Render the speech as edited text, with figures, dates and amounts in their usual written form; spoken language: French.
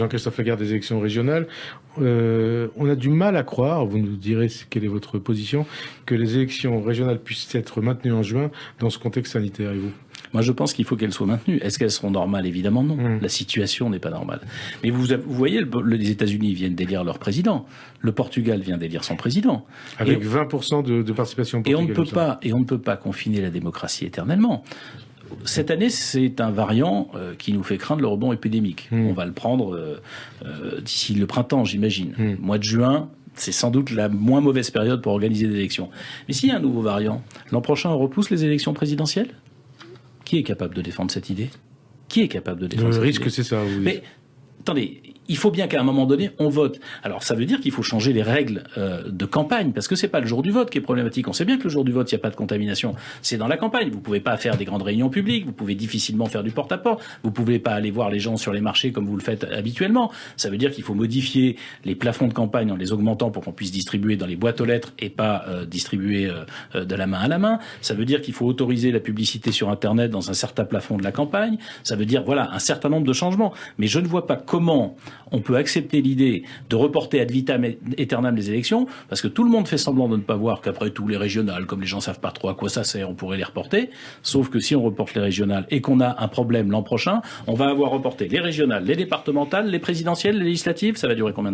Jean-Christophe Lagarde des élections régionales. On a du mal à croire, vous nous direz quelle est votre position, que les élections régionales puissent être maintenues en juin dans ce contexte sanitaire, et vous? Moi, je pense qu'il faut qu'elles soient maintenues. Est-ce qu'elles seront normales? Évidemment non. La situation n'est pas normale. Mais vous voyez, les États-Unis viennent d'élire leur président. Le Portugal vient d'élire son président. Avec 20% de participation et on portugaise. ne peut pas confiner la démocratie éternellement. Cette année, c'est un variant qui nous fait craindre le rebond épidémique. On va le prendre d'ici le printemps, j'imagine. Mois de juin, c'est sans doute la moins mauvaise période pour organiser des élections. Mais s'il y a un nouveau variant, l'an prochain, on repousse les élections présidentielles? Qui est capable de défendre cette idée? Qui est capable de défendre cette idée? Le risque, c'est ça. Oui. Mais attendez, il faut bien qu'à un moment donné, on vote. Alors, ça veut dire qu'il faut changer les règles de campagne, parce que c'est pas le jour du vote qui est problématique. On sait bien que le jour du vote, il n'y a pas de contamination. C'est dans la campagne. Vous pouvez pas faire des grandes réunions publiques, vous pouvez difficilement faire du porte-à-porte, vous pouvez pas aller voir les gens sur les marchés comme vous le faites habituellement. Ça veut dire qu'il faut modifier les plafonds de campagne en les augmentant pour qu'on puisse distribuer dans les boîtes aux lettres et pas distribuer de la main à la main. Ça veut dire qu'il faut autoriser la publicité sur Internet dans un certain plafond de la campagne. Ça veut dire, voilà, un certain nombre de changements. Mais je ne vois pas comment on peut accepter l'idée de reporter ad vitam aeternam les élections, parce que tout le monde fait semblant de ne pas voir qu'après tout, les régionales, comme les gens savent pas trop à quoi ça sert, on pourrait les reporter. Sauf que si on reporte les régionales et qu'on a un problème l'an prochain, on va avoir reporté les régionales, les départementales, les présidentielles, les législatives. Ça va durer combien de temps?